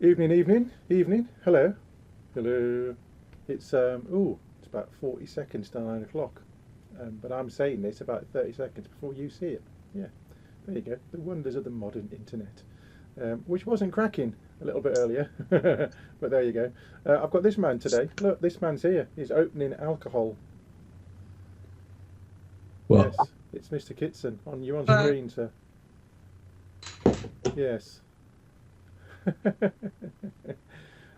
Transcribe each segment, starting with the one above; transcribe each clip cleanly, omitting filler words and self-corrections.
Evening. Hello. It's it's about 40 seconds to 9 o'clock. But I'm saying this about 30 seconds before you see it. Yeah, there you go. The wonders of the modern internet, which wasn't cracking a little bit earlier, but there you go. I've got this man today. Look, this man's here. He's opening alcohol. What? Yes, it's Mr. Kitson. You're on screen, sir. Yes.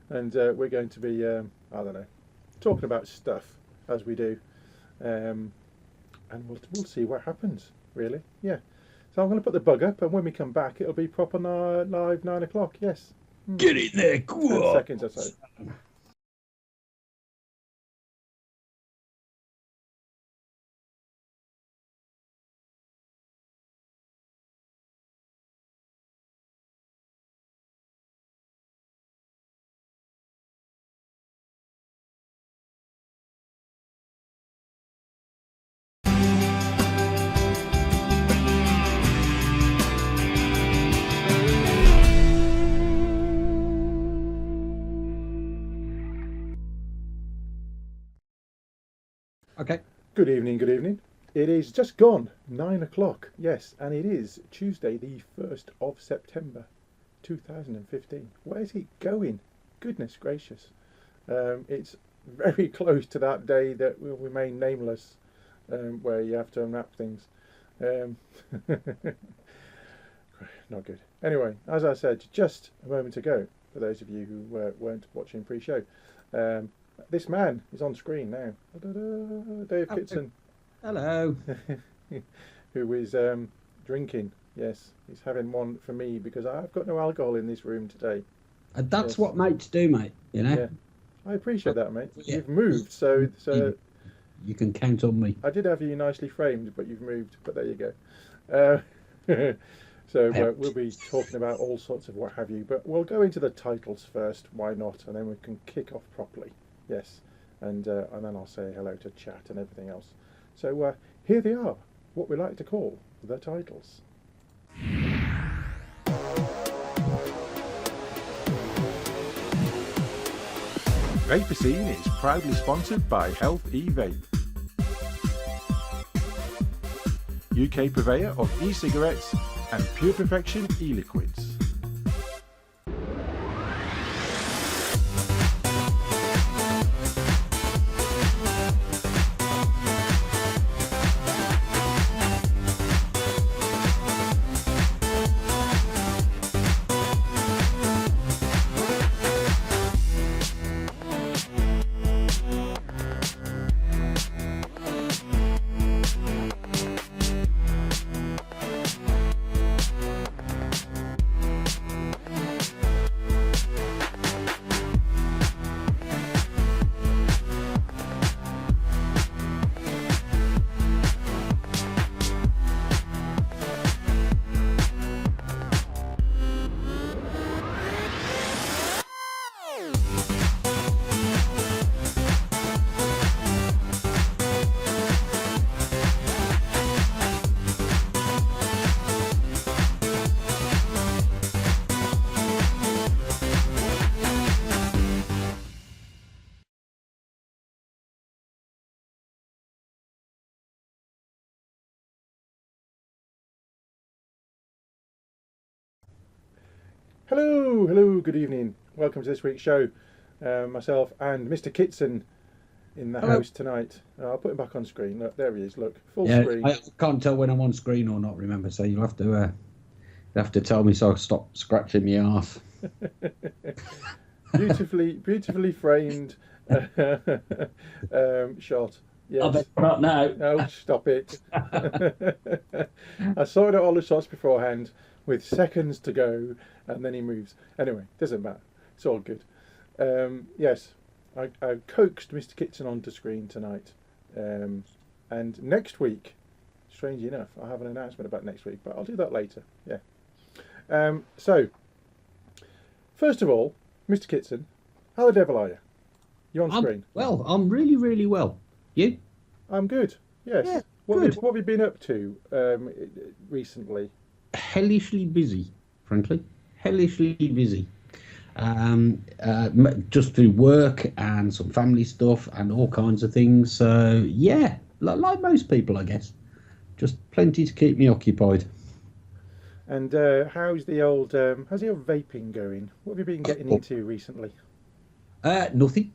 And we're going to be, I don't know, talking about stuff as we do, and we'll see what happens. Really, yeah. So I'm going to put the bug up, and when we come back, it'll be proper live 9 o'clock. Yes. Get in there, 10 seconds or so. Okay. Good evening. It is just gone 9 o'clock. Yes, and it is Tuesday, the 1st of September, 2015. Where's it going? Goodness gracious! It's very close to that day that will remain nameless, where you have to unwrap things. Not good. Anyway, as I said just a moment ago, for those of you who weren't watching pre-show, this man is on screen now. Dave Kitson. Hello. Who is drinking. Yes, he's having one for me because I've got no alcohol in this room today. And that's what mates do, mate. You know. Yeah, I appreciate that, mate. Yeah. You've moved, so you can count on me. I did have you nicely framed, but you've moved. But there you go. So we'll be talking about all sorts of what have you. But we'll go into the titles first. Why not? And then we can kick off properly. Yes, and then I'll say hello to chat and everything else. So here they are, what we like to call the titles. Vaper Scene is proudly sponsored by Health E-Vape, UK purveyor of e-cigarettes and Pure Perfection e-liquids. Hello, good evening. Welcome to this week's show. Myself and Mr. Kitson in the house tonight. I'll put him back on screen. Look, there he is. Look, full screen. I can't tell when I'm on screen or not. Remember, so you'll have to tell me so I stop scratching my arse. beautifully framed shot. Yes. I bet not now. No, stop it. I sorted out all the shots beforehand with seconds to go, and then he moves. Anyway, doesn't matter. It's all good. Yes, I coaxed Mr. Kitson onto screen tonight. And next week, strangely enough, I have an announcement about next week, but I'll do that later. Yeah. So, first of all, Mr. Kitson, how the devil are you? You're on screen. Well, I'm really, really well. You? I'm good. Yes. Yeah, what good. have you been up to recently? Hellishly busy, frankly. Hellishly busy. just through work and some family stuff and all kinds of things. So yeah, like most people, I guess, just plenty to keep me occupied. And how's the old vaping going? What have you been getting Oh, into recently? nothing.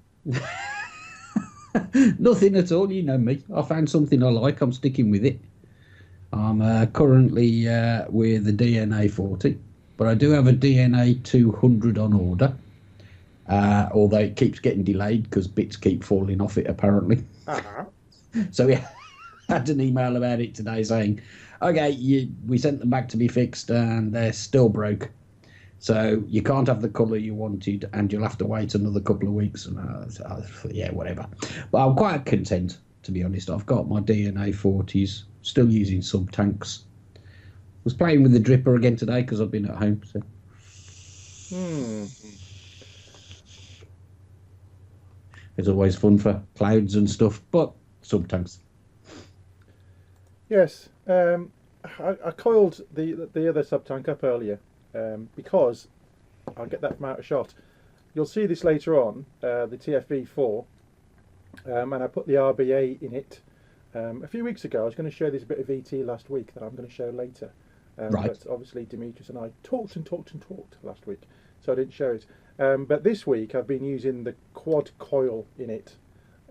Nothing at all. You know me. I found something I like. I'm sticking with it. I'm currently with the DNA 40, but I do have a DNA 200 on order. Although it keeps getting delayed because bits keep falling off it apparently. Ah, So we had an email about it today saying, okay, we sent them back to be fixed and they're still broke. So you can't have the colour you wanted and you'll have to wait another couple of weeks. And yeah, whatever. But I'm quite content, to be honest. I've got my DNA 40s, still using sub tanks. Was playing with the dripper again today because I've been at home. So hmm. it's always fun for clouds and stuff, but sub tanks. Yes. I coiled the other sub tank up earlier because I'll get that from out of shot. You'll see this later on, the TFV4, and I put the RBA in it a few weeks ago. I was going to show this bit of VT last week that I'm going to show later. Right. But obviously Demetrius and I talked and talked and talked last week, so I didn't show it. But this week I've been using the quad coil in it,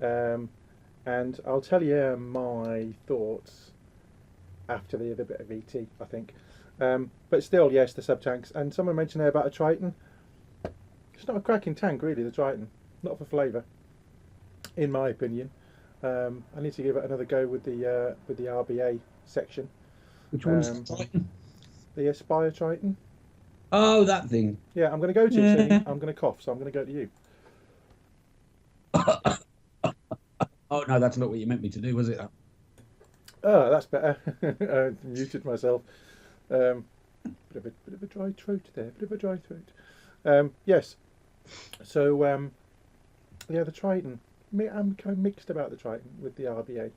and I'll tell you my thoughts after the other bit of VT, I think. But still, yes, the sub tanks. And someone mentioned there about a Triton. It's not a cracking tank, really, the Triton. Not for flavour, in my opinion. I need to give it another go with the RBA section. Which one's Um, the Titan? the Aspire Triton. Oh, that thing. Yeah, I'm going to go to you Yeah. soon. I'm going to cough, so I'm going to go to you. Oh no, that's not what you meant me to do, was it? Oh, that's better. I muted myself. Um, bit of a dry throat there. Bit of a dry throat. Yes. So yeah, the Triton. I'm kind of mixed about the Triton with the RBA.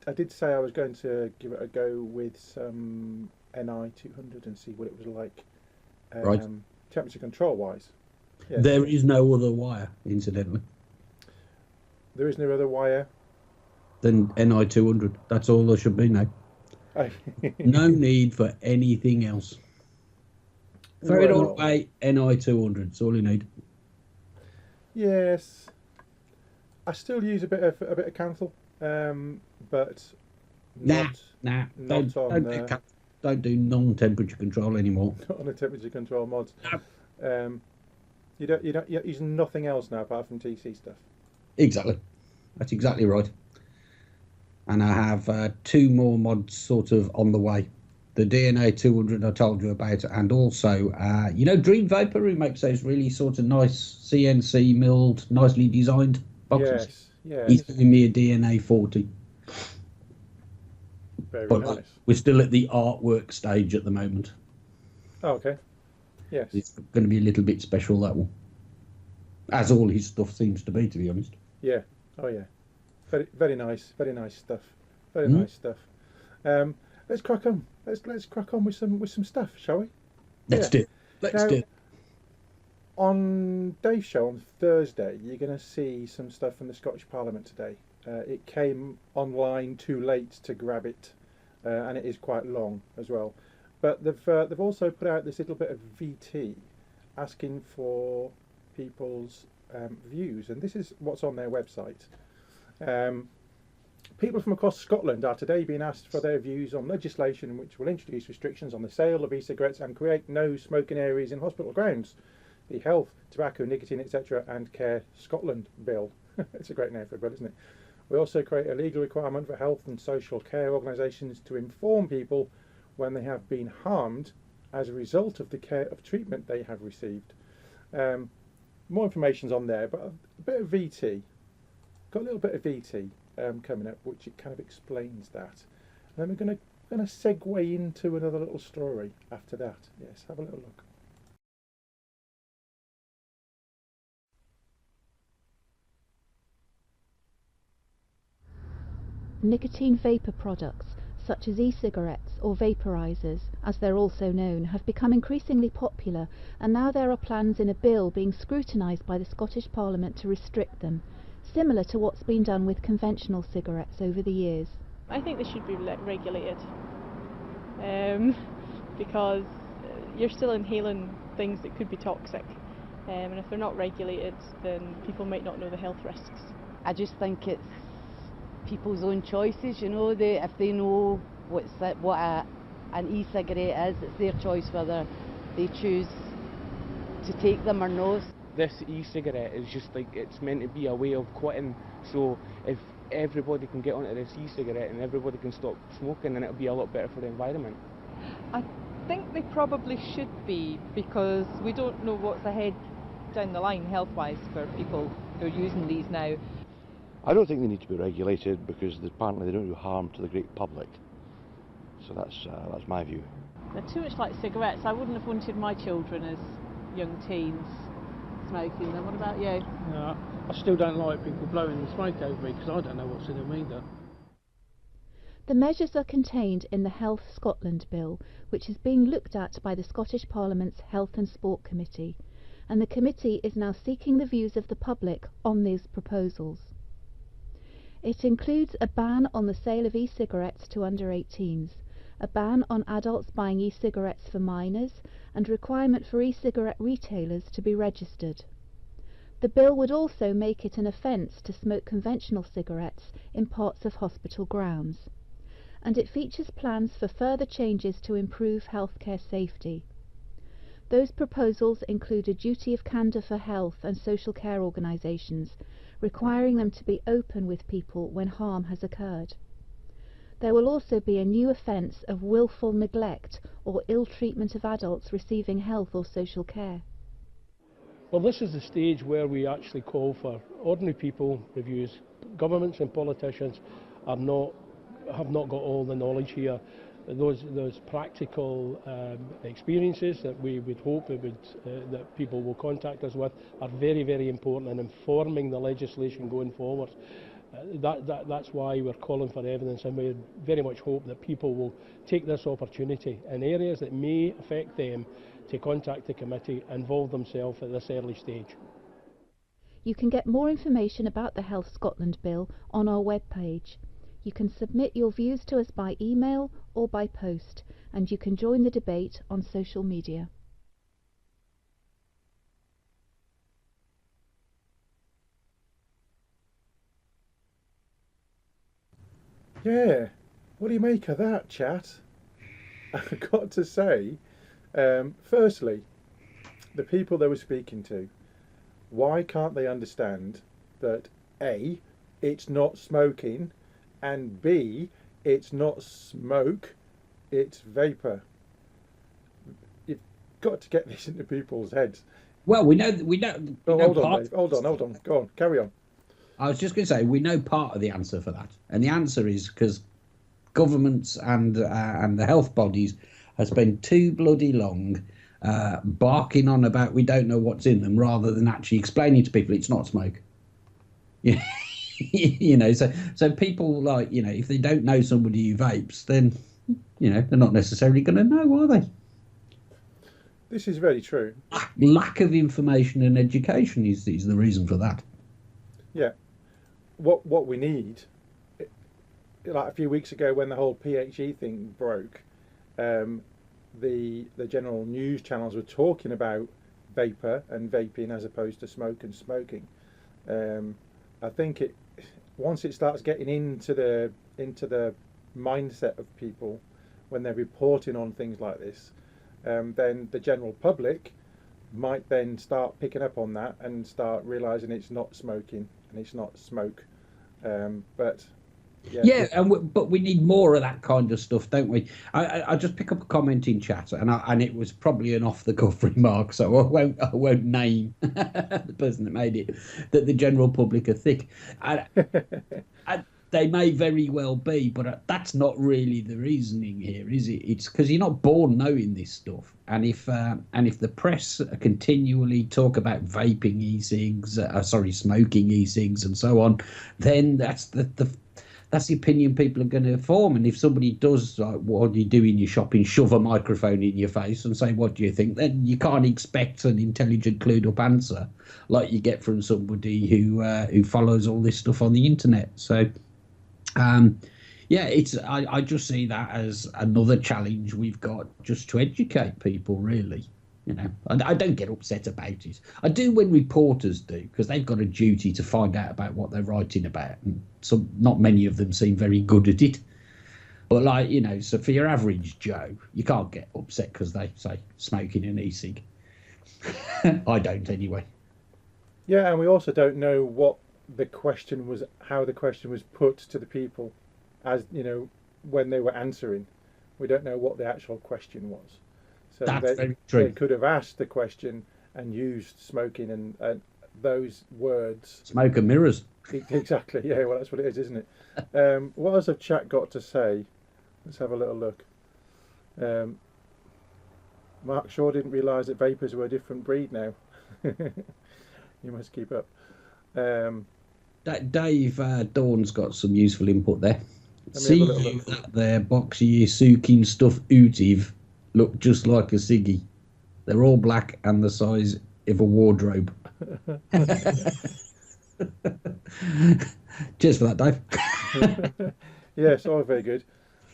I did say I was going to give it a go with some NI 200 and see what it was like, Right. temperature control wise. Yes. There is no other wire, incidentally, There is no other wire. than NI 200. That's all there should be now. No need for anything else. Throw it all Well, away. NI 200. That's all you need. yes. I still use a bit of Canthal, but Nah, not nah. not on Don't do non-temperature control anymore. not on the temperature control mods. No. Um, you're using nothing else now apart from TC stuff. Exactly. That's exactly right. And I have two more mods sort of on the way. The DNA 200 I told you about, and also, Dream Vaper, who makes those really sort of nice CNC milled, nicely designed boxes. Yes, He's yes, giving me a DNA 40. very But nice. we're still at the artwork stage at the moment. Oh, okay, yes, It's going to be a little bit special, that one. As all his stuff seems to be honest. yeah, oh yeah, very nice stuff, very Mm. nice stuff. Let's crack on. Let's crack on with some stuff, shall we? Let's Yeah. do it. Let's Now, do it. on Dave's show on Thursday, you're going to see some stuff from the Scottish Parliament today. It came online too late to grab it, and it is quite long as well. But they've also put out this little bit of VT, asking for people's views, and this is what's on their website. People from across Scotland are today being asked for their views on legislation which will introduce restrictions on the sale of e-cigarettes and create no smoking areas in hospital grounds. The Health, Tobacco, Nicotine, etc. and Care Scotland Bill. It's a great name for a bill, isn't it? We also create a legal requirement for health and social care organisations to inform people when they have been harmed as a result of the care of treatment they have received. More information's on there, but a bit of VT. Got a little bit of VT coming up, which it kind of explains that. And then we're going to segue into another little story after that. Yes, have a little look. Nicotine vapor products such as e-cigarettes or vaporizers, as they're also known, have become increasingly popular, and now there are plans in a bill being scrutinised by the Scottish Parliament to restrict them, similar to what's been done with conventional cigarettes over the years. I think they should be regulated, because you're still inhaling things that could be toxic, and if they're not regulated, then people might not know the health risks. I just think it's people's own choices, you know. If they know what an e-cigarette is, it's their choice whether they choose to take them or not. This e-cigarette is just like, it's meant to be a way of quitting, so if everybody can get onto this e-cigarette and everybody can stop smoking, then it'll be a lot better for the environment. I think they probably should be, because we don't know what's ahead down the line health-wise for people who are using these now. I don't think they need to be regulated because apparently they don't do harm to the great public. So that's my view. They're too much like cigarettes. I wouldn't have wanted my children as young teens smoking them. What about you? No, I still don't like people blowing the smoke over me because I don't know what's in them either. The measures are contained in the Health Scotland Bill, which is being looked at by the Scottish Parliament's Health and Sport Committee, and the committee is now seeking the views of the public on these proposals. It includes a ban on the sale of e-cigarettes to under 18s, a ban on adults buying e-cigarettes for minors, and requirement for e-cigarette retailers to be registered. The bill would also make it an offence to smoke conventional cigarettes in parts of hospital grounds, and it features plans for further changes to improve healthcare safety. Those proposals include a duty of candour for health and social care organisations, requiring them to be open with people when harm has occurred. There will also be a new offence of willful neglect or ill treatment of adults receiving health or social care. Well, this is the stage where we actually call for ordinary people reviews. Governments and politicians have not got all the knowledge here. Those practical experiences that we would hope that people will contact us with are very, very important in informing the legislation going forward. That's why we're calling for evidence, and we very much hope that people will take this opportunity in areas that may affect them to contact the committee and involve themselves at this early stage. You can get more information about the Health Scotland Bill on our webpage. You can submit your views to us by email or by post, and you can join the debate on social media. Yeah, what do you make of that, chat? I've got to say, firstly, the people they were speaking to, why can't they understand that A, it's not smoking, and B, it's not smoke, it's vapour? You've got to get this into people's heads. Well, we know. Oh, hold on, Dave. Hold on. Go on, carry on. I was just going to say, we know part of the answer for that. And the answer is because governments and the health bodies have spent too bloody long barking on about we don't know what's in them, rather than actually explaining to people it's not smoke. Yeah. You know, so people, like, you know, if they don't know somebody who vapes, then, you know, they're not necessarily going to know, are they? This is very true. Lack of information and education is the reason for that. Yeah. What we need, like a few weeks ago when the whole PHE thing broke, the general news channels were talking about vapour and vaping as opposed to smoke and smoking. I think once it starts getting into the mindset of people when they're reporting on things like this, then the general public might then start picking up on that and start realising it's not smoking and it's not smoke. But but we need more of that kind of stuff, don't we? I just pick up a comment in chat, and it was probably an off-the-cuff remark, so I won't name the person that made it. That the general public are thick. They may very well be, but that's not really the reasoning here, is it? It's because you're not born knowing this stuff, and if the press continually talk about vaping e-cigs, smoking e-cigs, and so on, then that's that's the opinion people are going to form. And if somebody does, like, what do you do in your shopping, shove a microphone in your face and say, what do you think? Then you can't expect an intelligent, clued up answer like you get from somebody who follows all this stuff on the internet. So, yeah, I just see that as another challenge we've got, just to educate people, really. You know, I don't get upset about it. I do when reporters do, because they've got a duty to find out about what they're writing about, and not many of them seem very good at it. But, like, you know, so for your average Joe, you can't get upset because they say smoking an e-cig. I don't, anyway. Yeah, and we also don't know what the question was, how the question was put to the people, as you know, when they were answering. We don't know what the actual question was. So That's very true. They could have asked the question and used smoking and those words. Smoke and mirrors. Exactly. Yeah. Well, that's what it is, isn't it? What has the chat got to say? Let's have a little look. Mark Shaw didn't realise that vapors were a different breed now. You must keep up. Dave Dawn's got some useful input there. See you that there box of your soaking stuff ootive look just like a ciggy. They're all black and the size of a wardrobe. Cheers for that, Dave. Yes, all very good.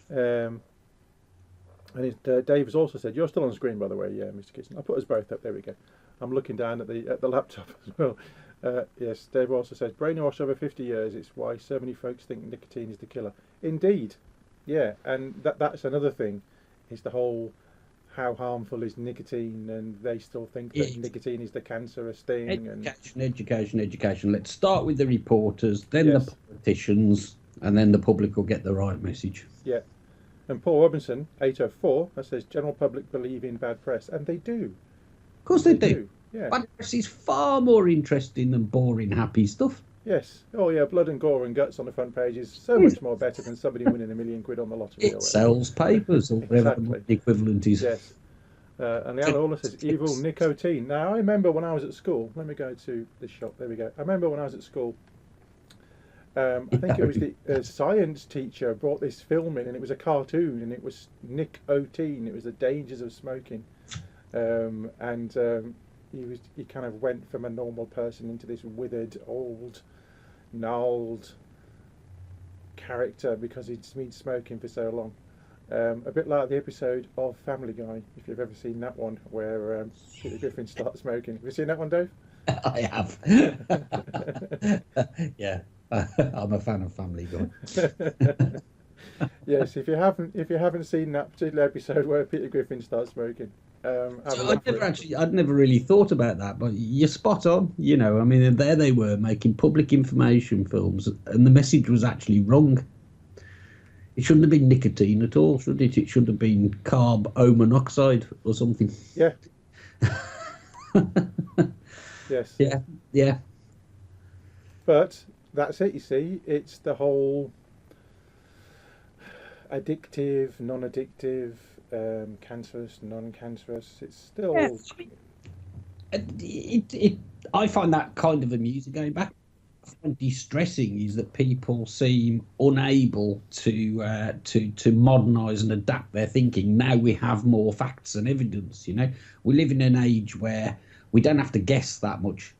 And Dave has also said, you're still on screen, by the way, Mr. Kitson. I'll put us both up. There we go. I'm looking down at the laptop as well. Yes, Dave also says, brainwash over 50 years. It's why so many folks think nicotine is the killer. Indeed. Yeah, and that's another thing. Is the whole how harmful is nicotine, and they still think that nicotine is the cancerous thing. Education. Let's start with the reporters, then the politicians, and then the public will get the right message. Yeah. And Paul Robinson, 804, that says general public believe in bad press, and they do. Of course they do. Yeah. Bad press is far more interesting than boring, happy stuff. Yes. Oh, yeah, blood and gore and guts on the front page is so much more better than somebody winning £1 million on the lottery. It sells papers, or whatever the equivalent is. Yes. And Leanna Ola says, evil nicotine. Now, I remember when I was at school, let me go to this shop, there we go. I remember when I was at school, I think it was the science teacher brought this film in, and it was a cartoon, and it was nicotine. It was the dangers of smoking. He kind of went from a normal person into this withered, old, gnarled character because he'd been smoking for so long. A bit like the episode of Family Guy, if you've ever seen that one, where Peter Griffin starts smoking. Have you seen that one, Dave? I have. Yeah, I'm a fan of Family Guy. Yes, if you haven't seen that particular episode where Peter Griffin starts smoking. I'd never really thought about that, but you're spot on. You know, I mean, there they were making public information films, and the message was actually wrong. It shouldn't have been nicotine at all, should it? It should have been carbon monoxide or something. Yeah. Yes. Yeah. But that's it. You see, it's the whole addictive, non-addictive. Cancerous, non-cancerous. It's still. Yeah, I find that kind of amusing. Going back, I find distressing is that people seem unable to modernise and adapt their thinking. Now we have more facts and evidence. You know, we live in an age where we don't have to guess that much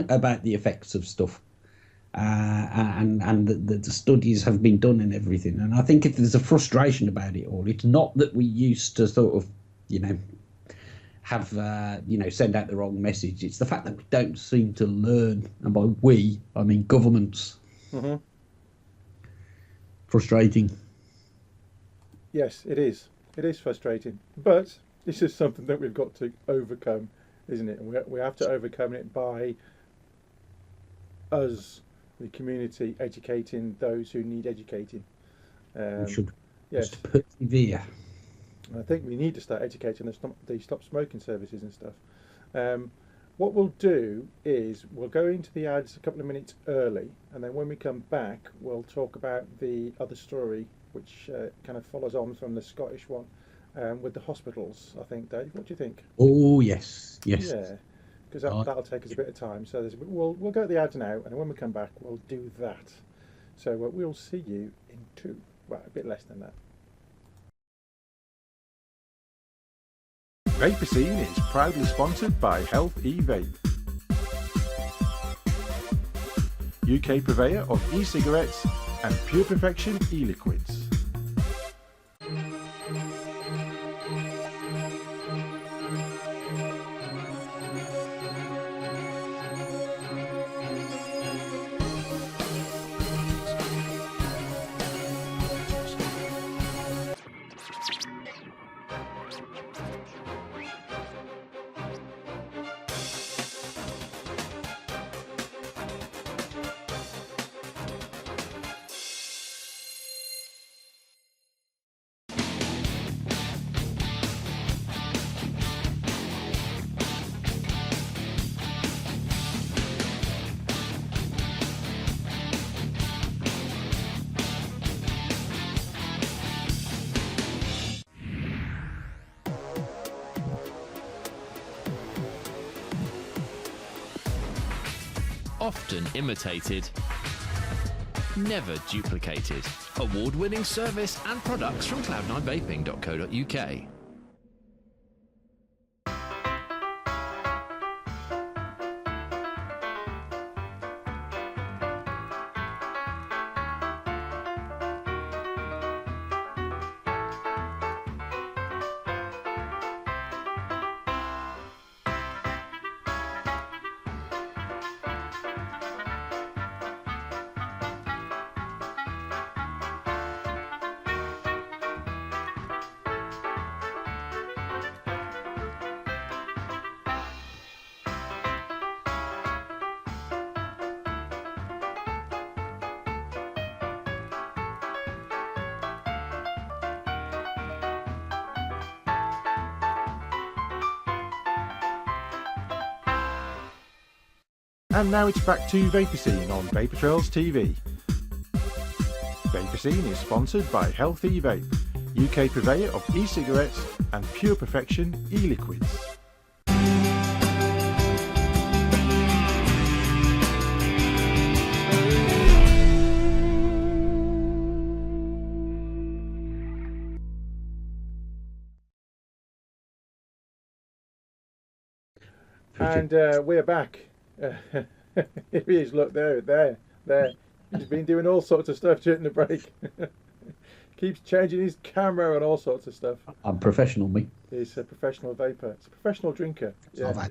about the effects of stuff. And the studies have been done and everything. And I think if there's a frustration about it all, it's not that we used to sort of, you know, have, send out the wrong message. It's the fact that we don't seem to learn. And by we, I mean governments. Mm-hmm. Frustrating. Yes, it is. It is frustrating. But this is something that we've got to overcome, isn't it? And we have to overcome it by us, the community, educating those who need educating. We should just persevere. I think we need to start educating the stop smoking services and stuff. What we'll do is we'll go into the ads a couple of minutes early, and then when we come back we'll talk about the other story, which kind of follows on from the Scottish one, with the hospitals, I think. Dave, what do you think? Oh, yes. Yeah. Because that'll take us a bit of time. So we'll go at the ads now, and when we come back, we'll do that. So we'll see you in 2. Well, a bit less than that. Vaper Scene is proudly sponsored by Health e-Vape, UK purveyor of e-cigarettes and Pure Perfection e-liquids. Often imitated, never duplicated. Award-winning service and products from cloud9vaping.co.uk. And now it's back to Vaper Scene on Vaper Trails TV. Vaper Scene is sponsored by Health e-Vape, UK purveyor of e-cigarettes and Pure Perfection e-liquids. And we're back. Here he is, look, there. He's been doing all sorts of stuff during the break. Keeps changing his camera and all sorts of stuff. I'm professional, me. He's a professional vapor. It's a professional drinker. Yeah.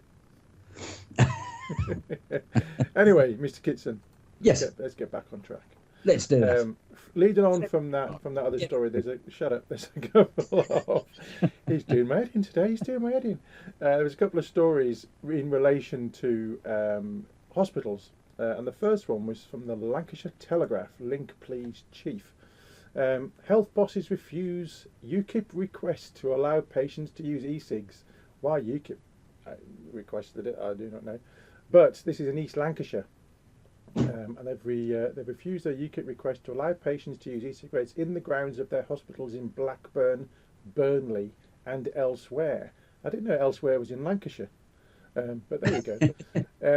Anyway, Mr. Kitson. Yes. Let's get back on track. Let's do that. Leading on from that other story, there's a couple of. He's doing my head in today. There's a couple of stories in relation to hospitals, and the first one was from the Lancashire Telegraph. Link, please, Chief. Health bosses refuse UKIP request to allow patients to use e-cigs. Why UKIP requested it, I do not know. But this is in East Lancashire. And they've refused their UKIP request to allow patients to use e-cigarettes in the grounds of their hospitals in Blackburn, Burnley and elsewhere. I didn't know elsewhere was in Lancashire, but there you go.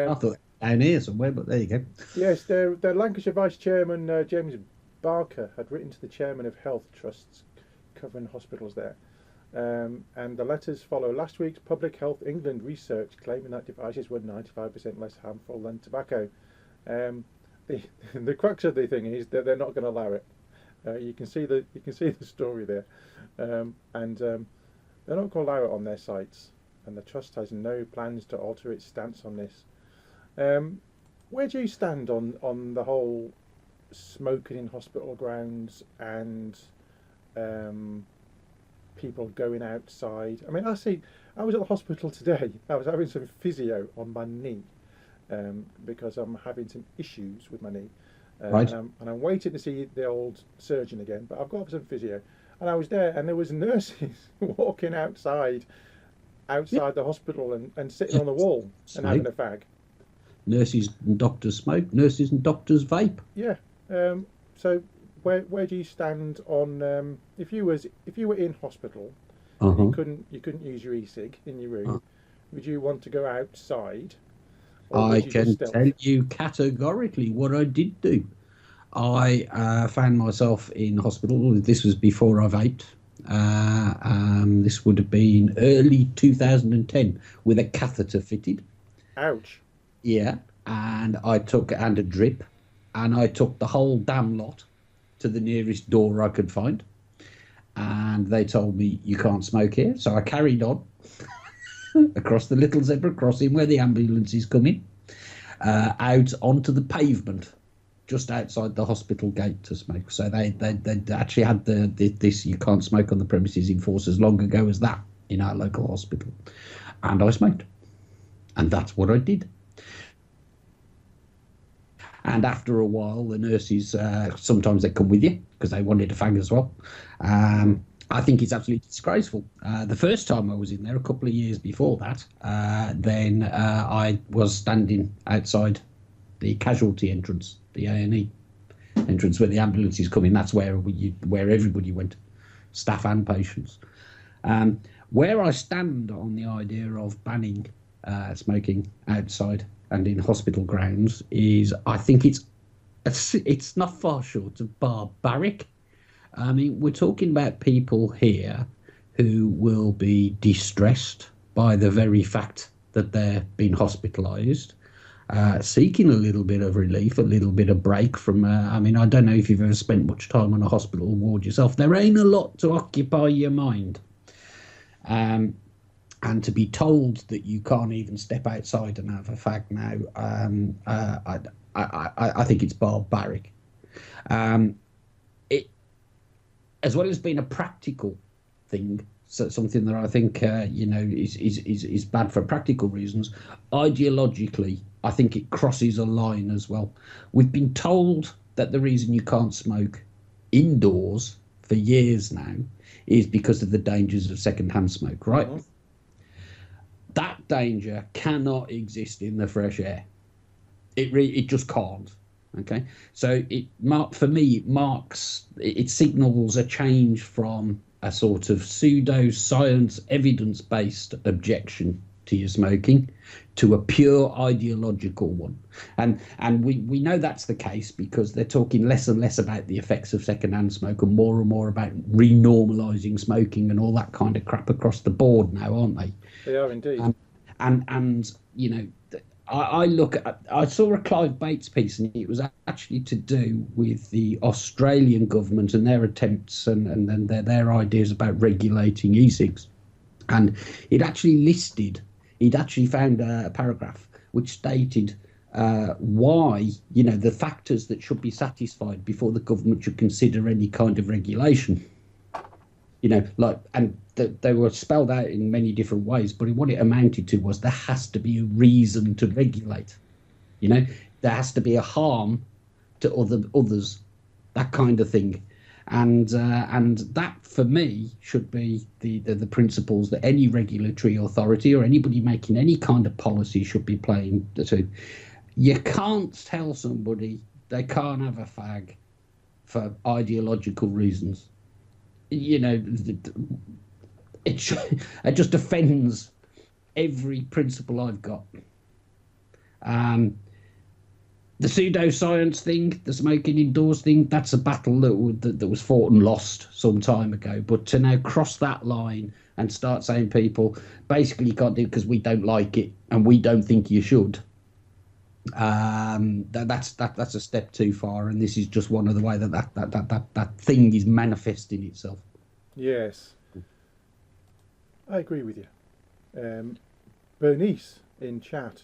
I thought down here somewhere, but there you go. Yes, their Lancashire Vice Chairman James Barker had written to the Chairman of Health Trusts covering hospitals there. And the letters follow last week's Public Health England research claiming that devices were 95% less harmful than tobacco. The crux of the thing is that they're not going to allow it. You can see the story there, and they're not going to allow it on their sites. And the trust has no plans to alter its stance on this. Where do you stand on the whole smoking in hospital grounds and people going outside? I mean, I was at the hospital today. I was having some physio on my knee. Because I'm having some issues with my knee, right. and I'm waiting to see the old surgeon again. But I've got some physio, and I was there, and there was nurses walking outside the hospital and sitting on the wall and having a fag. Nurses and doctors smoke. Nurses and doctors vape. Yeah. So where do you stand on if you were in hospital, and you couldn't use your e-cig in your room, would you want to go outside? I can tell you categorically what I did do. I found myself in hospital. This was before I vaped. This would have been early 2010 with a catheter fitted. Ouch. Yeah, and a drip, and I took the whole damn lot to the nearest door I could find, and they told me you can't smoke here. So I carried on across the little zebra crossing where the ambulances come in, out onto the pavement just outside the hospital gate to smoke. So they actually had this you can't smoke on the premises in force as long ago as that in our local hospital, and I smoked, and that's what I did. And after a while, the nurses, sometimes they come with you because they wanted a fag as well. I think it's absolutely disgraceful. The first time I was in there, a couple of years before that, then I was standing outside the casualty entrance, the A&E entrance where the ambulances come in. That's where everybody went, staff and patients. Where I stand on the idea of banning smoking outside and in hospital grounds is, I think it's not far short of barbaric. I mean, we're talking about people here who will be distressed by the very fact that they're being hospitalised, seeking a little bit of relief, a little bit of break from, I mean, I don't know if you've ever spent much time on a hospital ward yourself. There ain't a lot to occupy your mind. And to be told that you can't even step outside and have a fag now, I think it's barbaric. It, as well as being a practical thing, so something that I think is bad for practical reasons. Ideologically, I think it crosses a line as well. We've been told that the reason you can't smoke indoors for years now is because of the dangers of secondhand smoke, right? Mm-hmm. That danger cannot exist in the fresh air. It just can't. Okay, so it signals a change from a sort of pseudo-science, evidence-based objection to your smoking to a pure ideological one. And we know that's the case because they're talking less and less about the effects of secondhand smoke and more about renormalising smoking and all that kind of crap across the board now, aren't they? They are indeed. And you know, I saw a Clive Bates piece, and it was actually to do with the Australian government and their attempts and their ideas about regulating e-cigs. And he'd actually found a paragraph which stated why, the factors that should be satisfied before the government should consider any kind of regulation. They were spelled out in many different ways, but what it amounted to was there has to be a reason to regulate. There has to be a harm to others, that kind of thing. And that, for me, should be the principles that any regulatory authority or anybody making any kind of policy should be playing to. You can't tell somebody they can't have a fag for ideological reasons. It just offends every principle I've got. The pseudoscience thing, the smoking indoors thing, that's a battle that was fought and lost some time ago. But to now cross that line and start saying people basically you can't do it because we don't like it and we don't think you should, that's a step too far. And this is just one of the way that thing is manifesting itself. Yes, I agree with you. Bernice in chat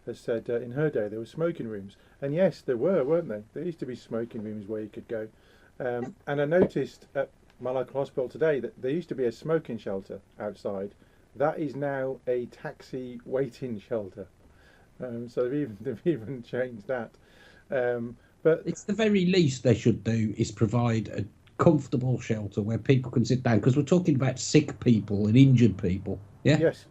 has said in her day there were smoking rooms, and yes, there were, weren't there? There used to be smoking rooms where you could go. And I noticed at my local hospital today that there used to be a smoking shelter outside. That is now a taxi waiting shelter. So they've even changed that. But it's the very least they should do is provide a comfortable shelter where people can sit down, because we're talking about sick people and injured people. Yeah. Yes.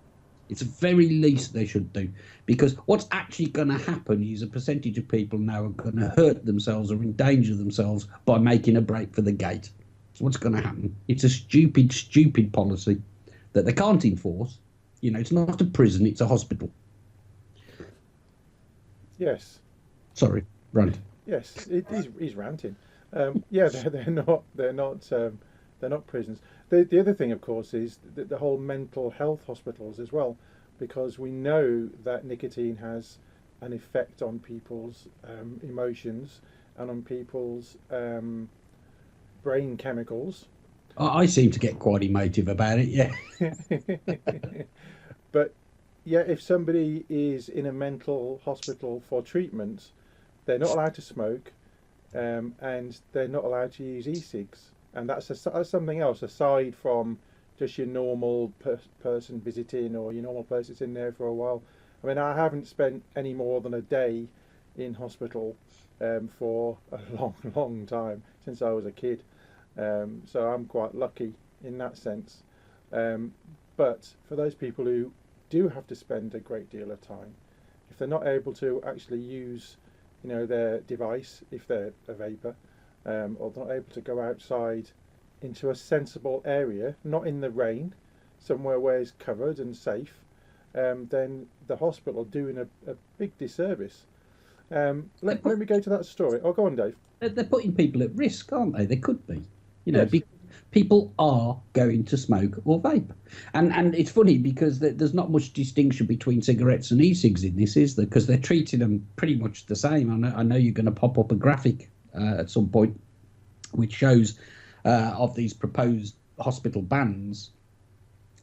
It's the very least they should do, because what's actually going to happen is a percentage of people now are going to hurt themselves or endanger themselves by making a break for the gate. So what's going to happen? It's a stupid policy that they can't enforce. It's not a prison, it's a hospital. Yes. Sorry, right. Yes, he's ranting. Yeah, they're not prisons. The other thing, of course, is the whole mental health hospitals as well, because we know that nicotine has an effect on people's emotions and on people's brain chemicals. I seem to get quite emotive about it, yeah. But yeah, if somebody is in a mental hospital for treatment, they're not allowed to smoke, and they're not allowed to use e-cigs, and that's something else aside from just your normal person visiting or your normal person that's in there for a while. I mean, I haven't spent any more than a day in hospital for a long time since I was a kid, so I'm quite lucky in that sense. But for those people who do have to spend a great deal of time, if they're not able to actually use, their device, if they're a vapor, or they're not able to go outside into a sensible area, not in the rain, somewhere where it's covered and safe, then the hospital are doing a big disservice. Let me go to that story. Oh, go on, Dave. They're putting people at risk, aren't they? They could be. Yes. People are going to smoke or vape. And it's funny because there's not much distinction between cigarettes and e-cigs in this, is there? Because they're treating them pretty much the same. I know you're going to pop up a graphic at some point which shows of these proposed hospital bans,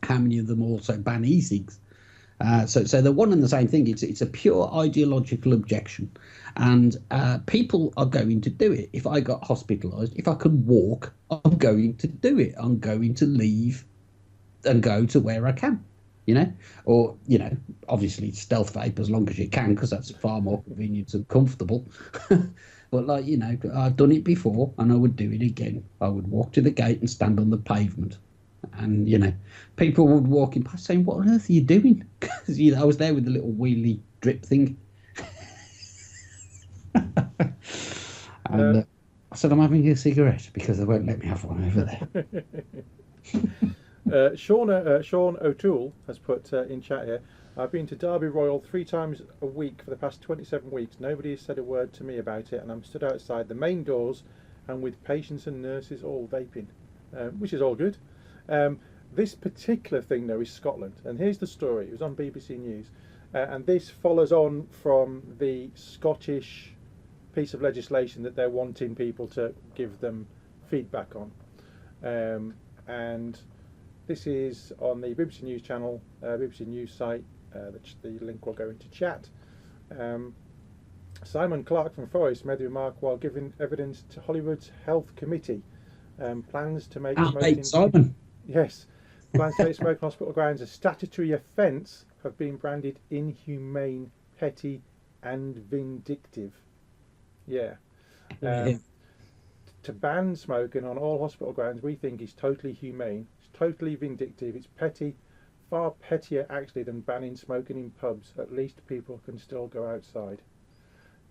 how many of them also ban e-cigs. So they're one and the same thing. It's a pure ideological objection, and people are going to do it. If I got hospitalised, if I could walk, I'm going to do it. I'm going to leave and go to where I can, or obviously stealth vape as long as you can, because that's far more convenient and comfortable. But I've done it before, and I would do it again. I would walk to the gate and stand on the pavement. And people would walk in past saying, "What on earth are you doing?" Because I was there with the little wheelie drip thing, and I said, "I'm having a cigarette," because they won't let me have one over there. Sean O'Toole has put in chat here, "I've been to Derby Royal 3 times a week for the past 27 weeks. Nobody has said a word to me about it, and I'm stood outside the main doors and with patients and nurses all vaping," which is all good. This particular thing, though, is Scotland, and here's the story. It was on BBC News, and this follows on from the Scottish piece of legislation that they're wanting people to give them feedback on, and this is on the BBC News channel, BBC News site. The link will go into chat. Simon Clark from Forest made the remark while giving evidence to Hollywood's Health Committee. Plans to make smoking... Simon. Yes. Plans to make smoking on hospital grounds a statutory offence have been branded inhumane, petty and vindictive. Yeah. To ban smoking on all hospital grounds we think is totally humane. It's totally vindictive. It's petty, far pettier actually than banning smoking in pubs. At least people can still go outside.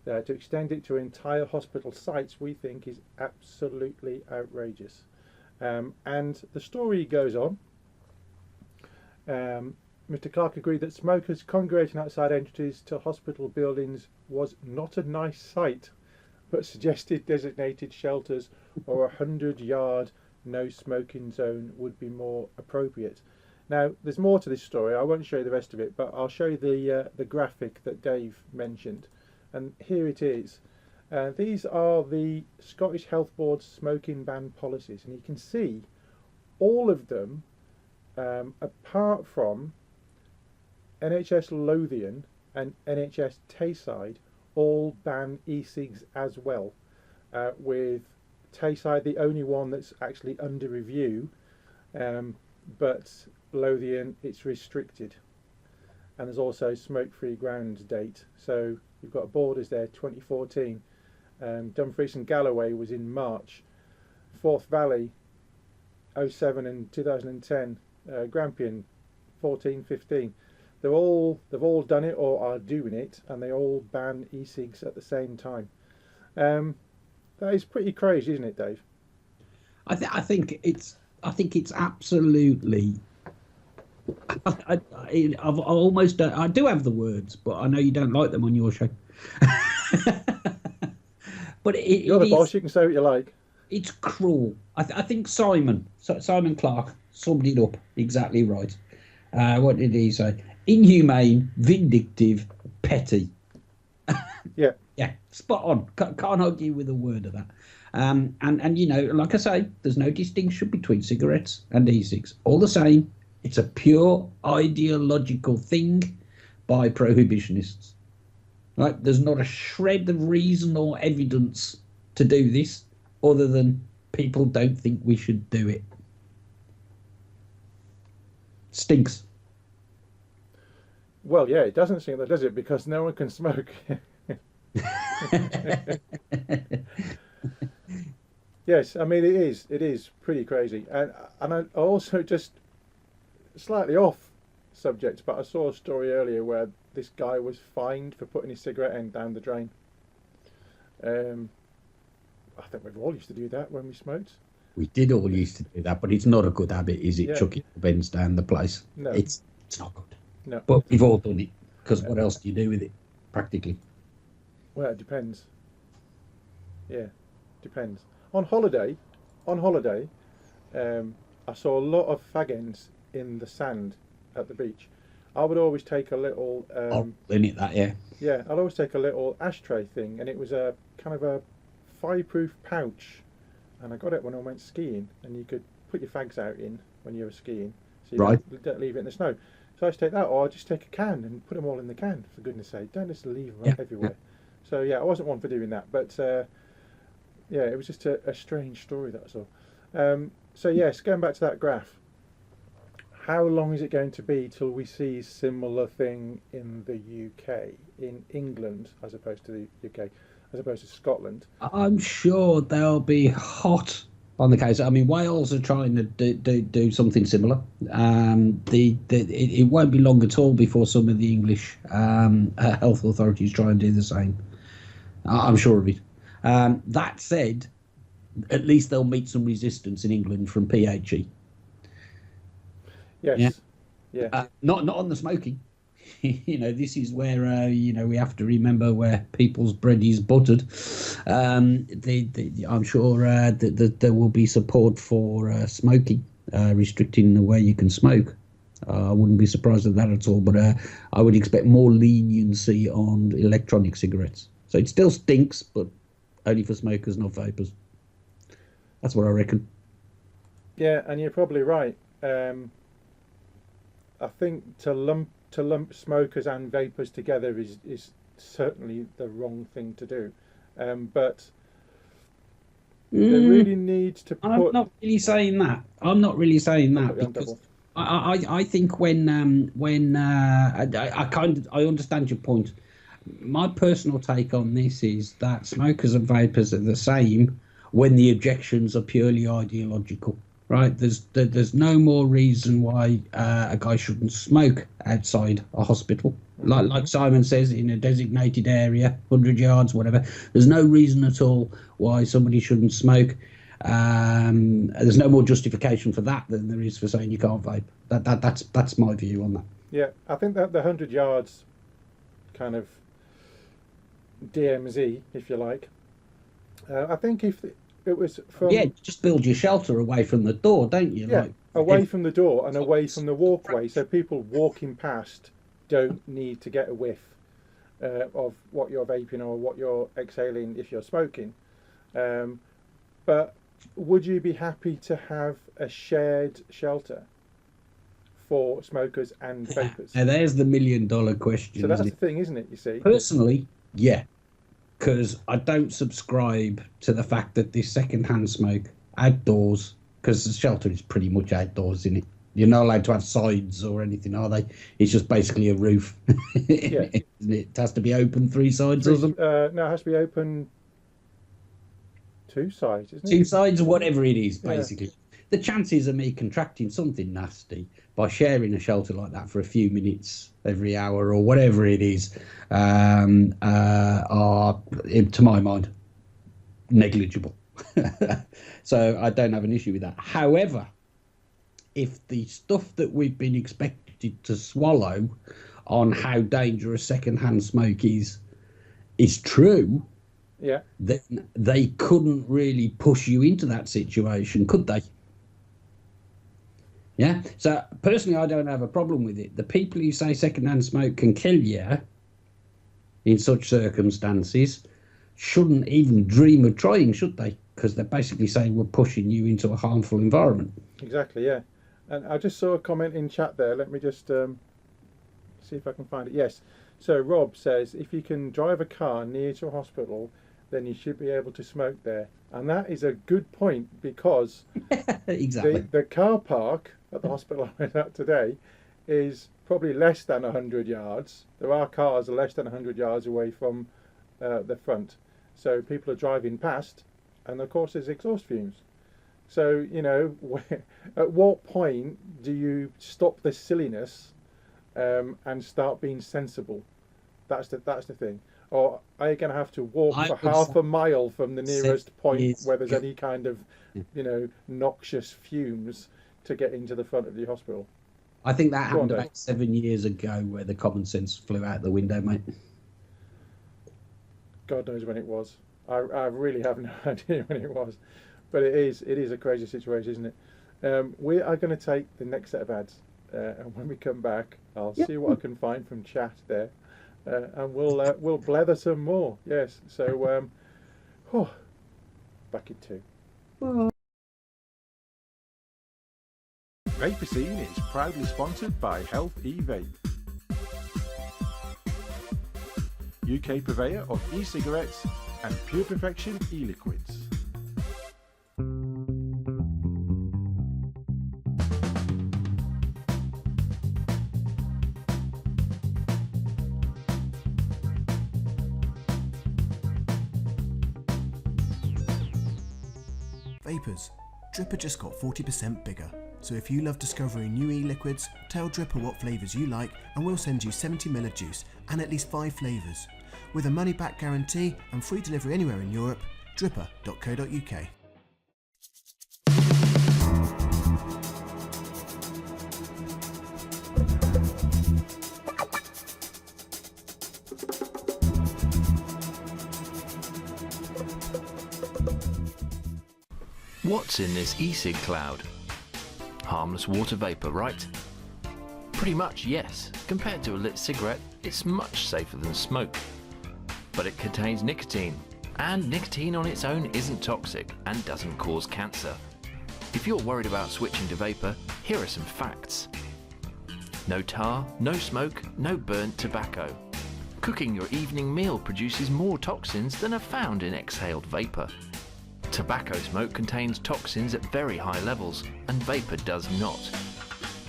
To extend it to entire hospital sites we think is absolutely outrageous. And the story goes on. Mr. Clark agreed that smokers congregating outside entrances to hospital buildings was not a nice sight, but suggested designated shelters or 100-yard no smoking zone would be more appropriate. Now, there's more to this story. I won't show you the rest of it, but I'll show you the graphic that Dave mentioned. And here it is. These are the Scottish Health Board's smoking ban policies, and you can see all of them, apart from NHS Lothian and NHS Tayside, all ban e-cigs as well, with Tayside the only one that's actually under review, but Lothian it's restricted. And there's also smoke-free grounds date, so you've got borders there 2014. Dumfries and Galloway was in March, Forth Valley 07 and 2010, Grampian 14-15. They've all done it or are doing it, and they all ban e-cigs at the same time. That is pretty crazy, isn't it, Dave? I think it's absolutely. I've almost. I do have the words, but I know you don't like them on your show. But you're the boss. You can say what you like. It's cruel. I think Simon Clark summed it up exactly right. What did he say? Inhumane, vindictive, petty. Yeah. Yeah, spot on. Can't argue with a word of that. And like I say, there's no distinction between cigarettes and e-cigs. All the same, it's a pure ideological thing by prohibitionists. Right? There's not a shred of reason or evidence to do this other than people don't think we should do it. Stinks. Well, yeah, it doesn't seem that, does it? Because no one can smoke. Yes, I mean it is pretty crazy, and I also, just slightly off subject, but I saw a story earlier where this guy was fined for putting his cigarette end down the drain. I think we've all used to do that when we smoked. We did all used to do that, but it's not a good habit, is it? Yeah. Chucking the bins down the place. No. It's not good. No. But we've all done it, because what else do you do with it, practically? Well, it depends. Yeah, depends. On holiday, I saw a lot of fag ends in the sand at the beach. I would always take a little. In it, that, yeah. Yeah, I'd always take a little ashtray thing, and it was a kind of a fireproof pouch, and I got it when I went skiing, and you could put your fags out in when you were skiing, so you don't leave it in the snow. So I just take that, or I just take a can and put them all in the can. For goodness' sake, don't just leave them everywhere. Yeah. So yeah, I wasn't one for doing that, but yeah, it was just a strange story, that's all. So yes, going back to that graph, how long is it going to be till we see similar thing in the UK, in England, as opposed to the UK, as opposed to Scotland? I'm sure they'll be hot on the case. I mean, Wales are trying to do something similar. It won't be long at all before some of the English health authorities try and do the same. I'm sure of it. That said, at least they'll meet some resistance in England from PHE. Yes. Yeah. Not on the smoking. This is where we have to remember where people's bread is buttered. I'm sure that there will be support for smoking, restricting where you can smoke. I wouldn't be surprised at that at all, but I would expect more leniency on electronic cigarettes. So it still stinks, but only for smokers, not vapors. That's what I reckon. Yeah, and you're probably right. I think to lump smokers and vapors together is certainly the wrong thing to do. But there really needs to put... I'm not really saying that. Because I think when I understand your point. My personal take on this is that smokers and vapors are the same when the objections are purely ideological. Right, there's no more reason why a guy shouldn't smoke outside a hospital, like Simon says, in a designated area, 100 yards, whatever. There's no reason at all why somebody shouldn't smoke. There's no more justification for that than there is for saying you can't vape. That's my view on that. Yeah, I think that the 100 yards kind of DMZ, if you like. I think if it was from... Yeah, just build your shelter away from the door, don't you? Yeah, away from the door and away from the walkway, so people walking past don't need to get a whiff of what you're vaping or what you're exhaling if you're smoking. But would you be happy to have a shared shelter for smokers and vapors? Now there's the $1 million question. So that's the thing, isn't it, you see? Personally, yeah. Because I don't subscribe to the fact that this second-hand smoke outdoors, because the shelter is pretty much outdoors, isn't it? You're not allowed to have sides or anything, are they? It's just basically a roof. Yeah. It has to be open 3 sides or something? No, it has to be open 2 sides, isn't it? 2 sides, whatever it is, basically. Yeah. The chances of me contracting something nasty by sharing a shelter like that for a few minutes every hour or whatever it is are, to my mind, negligible. So I don't have an issue with that. However, if the stuff that we've been expected to swallow on how dangerous second-hand smoke is true, Yeah. then they couldn't really push you into that situation, could they? Yeah. So personally, I don't have a problem with it. The people who say secondhand smoke can kill you in such circumstances shouldn't even dream of trying, should they? Because they're basically saying we're pushing you into a harmful environment. Exactly, yeah. And I just saw a comment in chat there. Let me just see if I can find it. Yes. So Rob says, if you can drive a car near to a hospital, then you should be able to smoke there. And that is a good point, because exactly. the car park at the hospital I went at today is probably less than 100 yards. There are cars less than 100 yards away from the front. So people are driving past, and of course there's exhaust fumes. So, you know, at what point do you stop this silliness and start being sensible? That's the thing. Or are you going to have to walk for half a mile from the nearest point where there's any kind of, you know, noxious fumes to get into the front of the hospital? I think that happened about 7 years ago, where the common sense flew out the window, mate. God knows when it was. I really have no idea when it was. But it is a crazy situation, isn't it? We are going to take the next set of ads, and when we come back, I'll see what I can find from chat there, and we'll blether some more. Yes. So, back in 2. Vaper Scene is proudly sponsored by Health E-Vape, UK purveyor of e-cigarettes and Pure Perfection e-liquids. Vapers, Dripper just got 40% bigger. So if you love discovering new e-liquids, tell Dripper what flavours you like and we'll send you 70ml of juice and at least 5 flavours. With a money-back guarantee and free delivery anywhere in Europe, dripper.co.uk. What's in this e-cig cloud? Harmless water vapour, right? Pretty much, yes. Compared to a lit cigarette, it's much safer than smoke. But it contains nicotine, and nicotine on its own isn't toxic and doesn't cause cancer. If you're worried about switching to vapour, here are some facts. No tar, no smoke, no burnt tobacco. Cooking your evening meal produces more toxins than are found in exhaled vapour. Tobacco smoke contains toxins at very high levels, and vapour does not.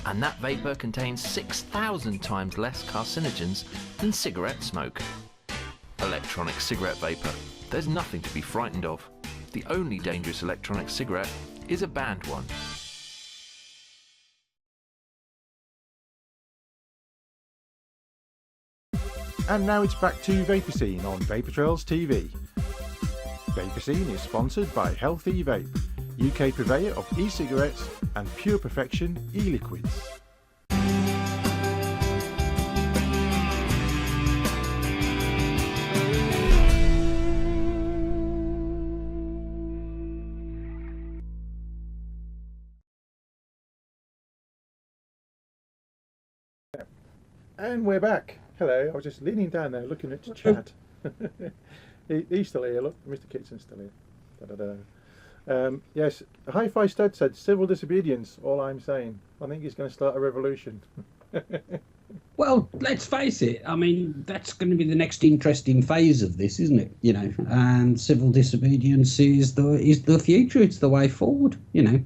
And that vapour contains 6,000 times less carcinogens than cigarette smoke. Electronic cigarette vapour. There's nothing to be frightened of. The only dangerous electronic cigarette is a banned one. And now it's back to Vaper Scene on Vaper Trails TV. Vaper Scene is sponsored by Health E-Vape, UK purveyor of e-cigarettes and Pure Perfection e-liquids. And we're back. Hello, I was just leaning down there looking at the chat. He's still here, look, Mr. Kitson's still here. Yes, Hi-Fi Stud said civil disobedience, all I'm saying. I think he's going to start a revolution. Well, let's face it, I mean, that's going to be the next interesting phase of this, isn't it? You know, and civil disobedience is the future, it's the way forward, you know.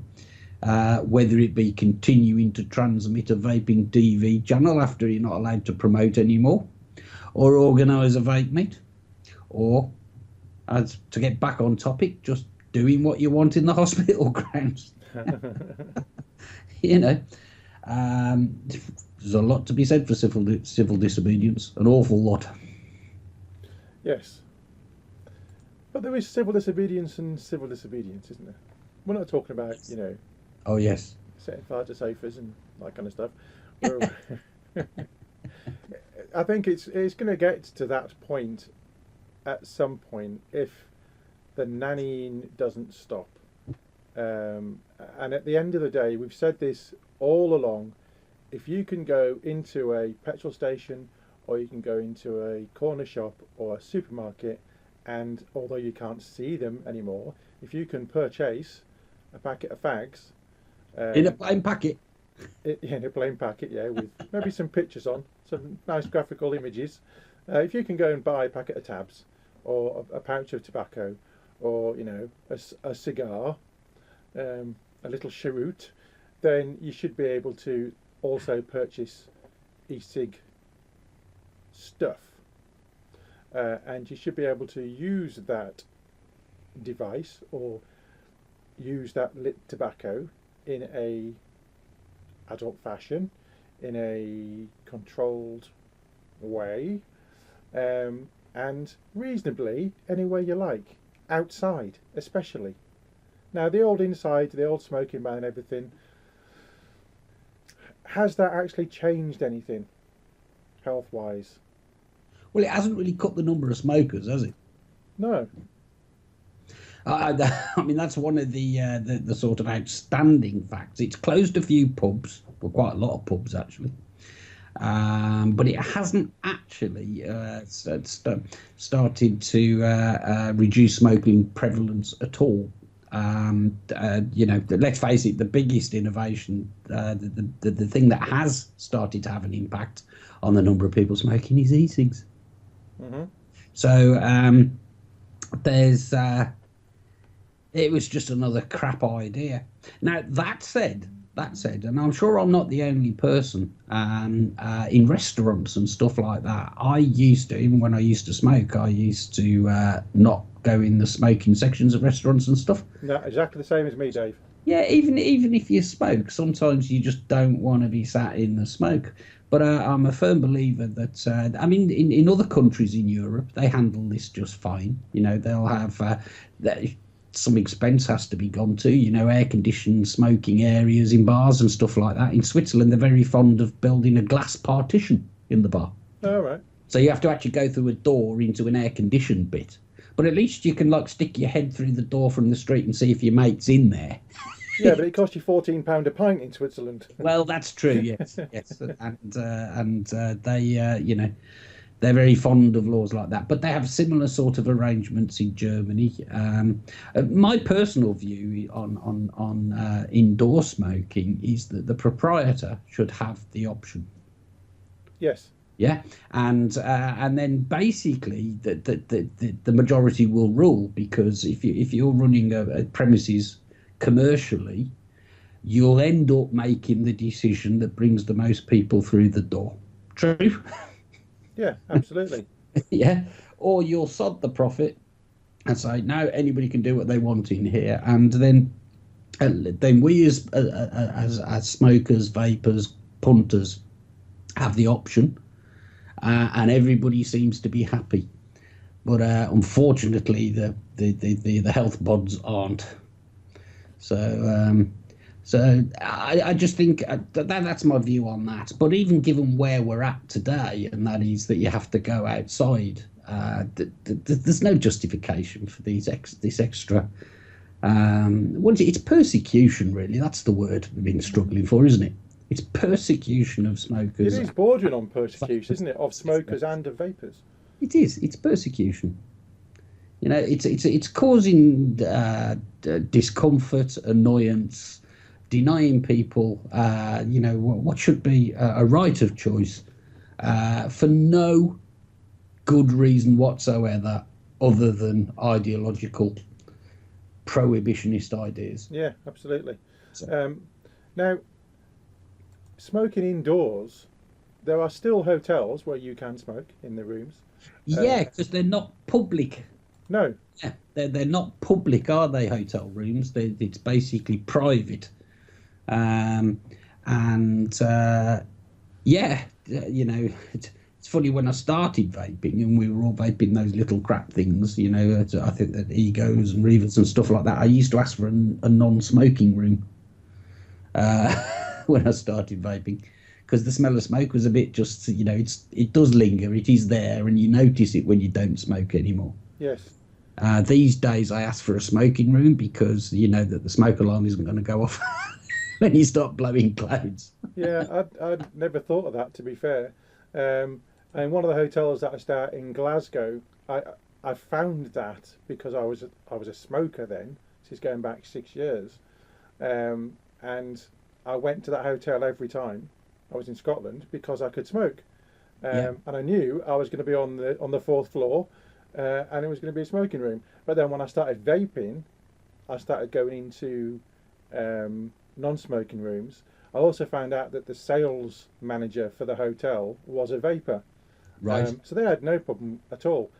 Whether it be continuing to transmit a vaping TV channel after you're not allowed to promote anymore, or organise a vape meet, or, as to get back on topic, just doing what you want in the hospital grounds. You know, there's a lot to be said for civil disobedience, an awful lot. Yes. But there is civil disobedience and civil disobedience, isn't there? We're not talking about, you know... Oh, yes. Setting fire to sofas and that kind of stuff. I think it's going to get to that point at some point if the nannying doesn't stop. And at the end of the day, we've said this all along, if you can go into a petrol station or you can go into a corner shop or a supermarket, and although you can't see them anymore, if you can purchase a packet of fags in a plain packet, in a plain packet, yeah, with maybe some pictures on, some nice graphical images, if you can go and buy a packet of tabs or a pouch of tobacco, or a cigar, a little cheroot, then you should be able to also purchase e-cig stuff, and you should be able to use that device or use that lit tobacco in a adult fashion, in a controlled way, and reasonably any way you like, outside especially. Now the old inside, the old smoking ban and everything, has that actually changed anything health wise? Well, it hasn't really cut the number of smokers, has it? No. I mean, that's one of the sort of outstanding facts. It's closed a few pubs, well, quite a lot of pubs actually, but it hasn't actually started to reduce smoking prevalence at all. Let's face it, the biggest innovation, the thing that has started to have an impact on the number of people smoking is e-cigs. Mm-hmm. So there's it was just another crap idea. Now that said, and I'm sure I'm not the only person in restaurants and stuff like that. I used to, even when I used to smoke, I used to not go in the smoking sections of restaurants and stuff. No, exactly the same as me, Dave. Yeah, even if you smoke, sometimes you just don't want to be sat in the smoke. But I'm a firm believer that, I mean, in other countries in Europe, they handle this just fine. They'll have some expense has to be gone to, air-conditioned smoking areas in bars and stuff like that. In Switzerland, they're very fond of building a glass partition in the bar. All right. So you have to actually go through a door into an air-conditioned bit. But at least you can stick your head through the door from the street and see if your mate's in there. Yeah, but it costs you £14 a pint in Switzerland. Well, that's true. Yes, yes, and they, they're very fond of laws like that. But they have similar sort of arrangements in Germany. My personal view on indoor smoking is that the proprietor should have the option. Yes. Yeah, and then basically the majority will rule, because if you're running a premises commercially, you'll end up making the decision that brings the most people through the door. True? Yeah, absolutely. Yeah, or you'll sod the profit and say no, anybody can do what they want in here, and then we as smokers, vapers, punters have the option. And everybody seems to be happy, but unfortunately, the health bods aren't. So I just think that's my view on that. But even given where we're at today, and that is that you have to go outside, there's no justification for this extra. It's persecution, really. That's the word we've been struggling for, isn't it? It's persecution of smokers. It is bordering on persecution, isn't it, of smokers and of vapers? It is. It's persecution. It's causing discomfort, annoyance, denying people, what should be a right of choice for no good reason whatsoever, other than ideological prohibitionist ideas. Yeah, absolutely. Now, smoking indoors, there are still hotels where you can smoke in the rooms. Yeah, because they're not public. No. Yeah, they're not public, are they, hotel rooms? It's basically private. It's funny, when I started vaping and we were all vaping those little crap things, I think that Egos and Reavers and stuff like that, I used to ask for a non-smoking room. When I started vaping, because the smell of smoke was a bit just, it does linger, it is there, and you notice it when you don't smoke anymore. Yes. These days I ask for a smoking room because you know that the smoke alarm isn't going to go off when you start blowing clouds. Yeah, I'd never thought of that, to be fair. And one of the hotels that I stayed at in Glasgow, I found that because I was a smoker then. This is going back 6 years, and I went to that hotel every time I was in Scotland because I could smoke, and I knew I was going to be on the fourth floor, and it was going to be a smoking room. But then when I started vaping, I started going into non-smoking rooms. I also found out that the sales manager for the hotel was a vapor. Right. So they had no problem at all.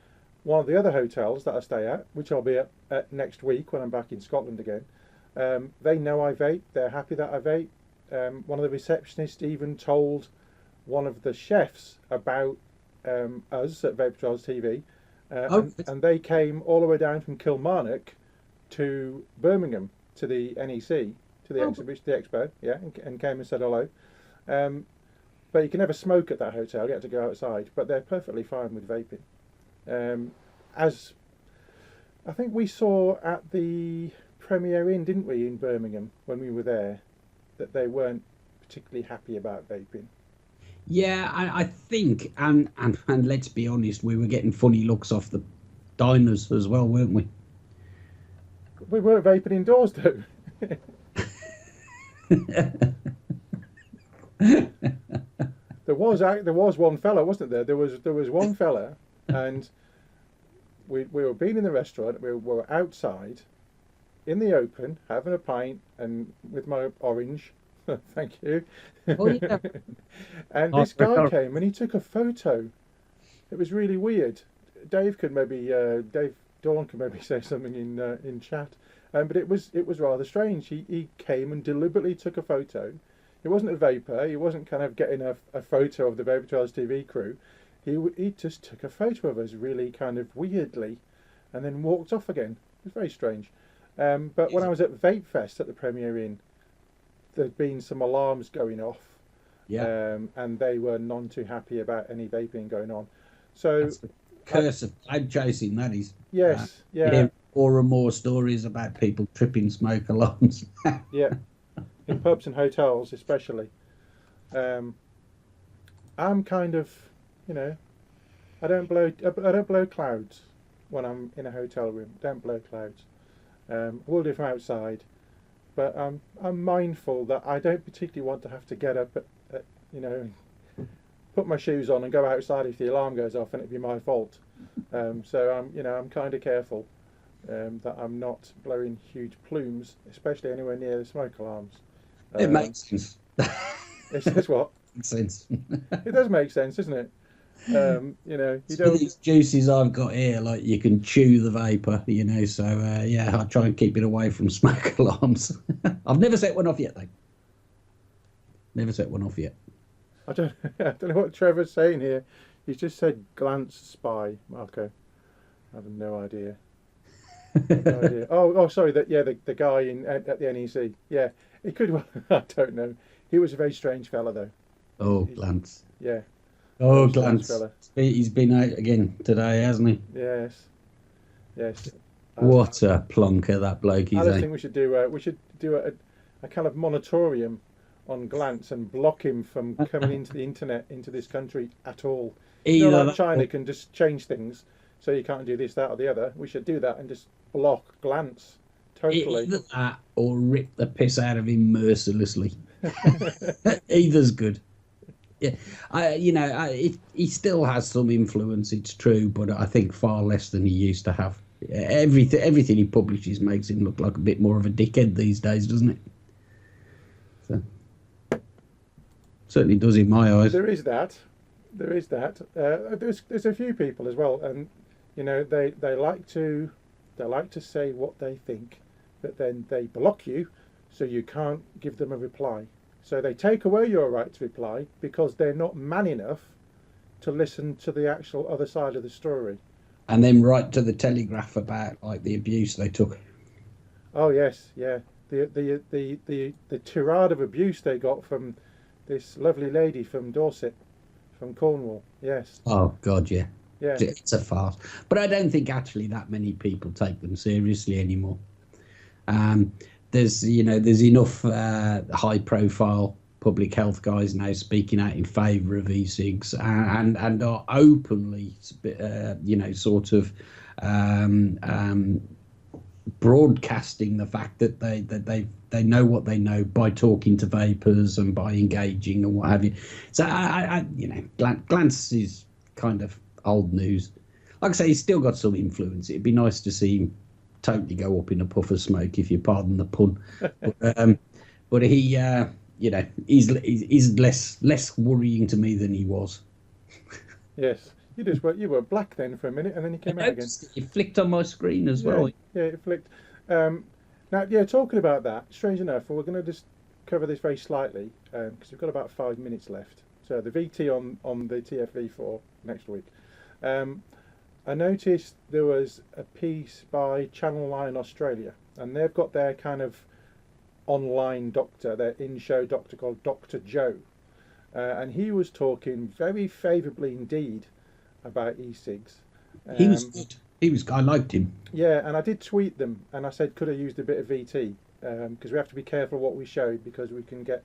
One of the other hotels that I stay at, which I'll be at next week when I'm back in Scotland again, they know I vape. They're happy that I vape. One of the receptionists even told one of the chefs about us at Vaper Trials TV, and they came all the way down from Kilmarnock to Birmingham to the NEC, to the exhibition, the expo, and came and said hello. But you can never smoke at that hotel. You have to go outside. But they're perfectly fine with vaping. As I think we saw at the Premier Inn, didn't we, in Birmingham when we were there, that they weren't particularly happy about vaping. Yeah, I think, and let's be honest, we were getting funny looks off the diners as well, weren't we? We weren't vaping indoors, though. There was one fella, wasn't there? There was one fella, and we were being in the restaurant. We were outside, in the open, having a pint, and with my orange. Thank you. Oh, yeah. And this guy came and he took a photo. It was really weird. Dave Dawn could maybe say something in chat, but it was rather strange. He came and deliberately took a photo. It wasn't a vapor. He wasn't kind of getting a photo of the Vaper Trials TV crew. He just took a photo of us really kind of weirdly, and then walked off again. It was very strange. But when I was at Vape Fest at the Premier Inn, there'd been some alarms going off, and they were none too happy about any vaping going on. So that's the curse of cloud chasing, that is. Yes, yeah. Hear more and more stories about people tripping smoke alarms. Yeah, in pubs and hotels especially. I'm kind of, I don't blow clouds when I'm in a hotel room. Don't blow clouds. I will do from outside, but I'm mindful that I don't particularly want to have to get up at put my shoes on and go outside if the alarm goes off and it'd be my fault. So I'm kind of careful that I'm not blowing huge plumes, especially anywhere near the smoke alarms. It makes sense. It says what? Makes sense. It does make sense, doesn't it? You don't. These juices I've got here, like you can chew the vapor, So I try and keep it away from smoke alarms. I've never set one off yet, though. Never set one off yet. I don't know what Trevor's saying here. He's just said glance spy, Marco. I have no idea. No idea. Oh, sorry. The guy at the NEC. Yeah, it could. I don't know. He was a very strange fella, though. Oh, glance. Yeah. Oh, glance. He's been out again today, hasn't he? Yes. What a plonker that bloke is. I don't think we should do a kind of moratorium on glance and block him from coming into the internet into this country at all. Like China can just change things, so you can't do this, that, or the other. We should do that and just block glance totally. Either that or rip the piss out of him mercilessly. Either's good. Yeah, he still has some influence. It's true, but I think far less than he used to have. Everything he publishes makes him look like a bit more of a dickhead these days, doesn't it? So certainly does in my eyes. There is that. There's a few people as well, and they like to say what they think, but then they block you, so you can't give them a reply. So they take away your right to reply because they're not man enough to listen to the actual other side of the story. And then write to the Telegraph about like the abuse they took. Oh yes, yeah. The tirade of abuse they got from this lovely lady from Dorset, from Cornwall. Yes. Oh God, yeah. Yeah. It's a farce. But I don't think actually that many people take them seriously anymore. There's enough high-profile public health guys now speaking out in favour of e-cigs and are openly, sort of broadcasting the fact that they know what they know by talking to vapers and by engaging and what have you. So Glance is kind of old news. Like I say, he's still got some influence. It'd be nice to see him totally go up in a puff of smoke, if you pardon the pun. But he, he's less worrying to me than he was. Yes, you were black then for a minute, and then you came out again. It flicked on my screen as well. Yeah, it flicked. Now, talking about that, strange enough, we're going to just cover this very slightly because we've got about 5 minutes left. So the VT on the TFV for next week. I noticed there was a piece by Channel 9 Australia, and they've got their kind of online doctor, their in-show doctor called Dr. Joe, and he was talking very favourably indeed about e-cigs. He was good. I liked him. Yeah, and I did tweet them, and I said, could I use a bit of VT? Because we have to be careful what we show, because we can get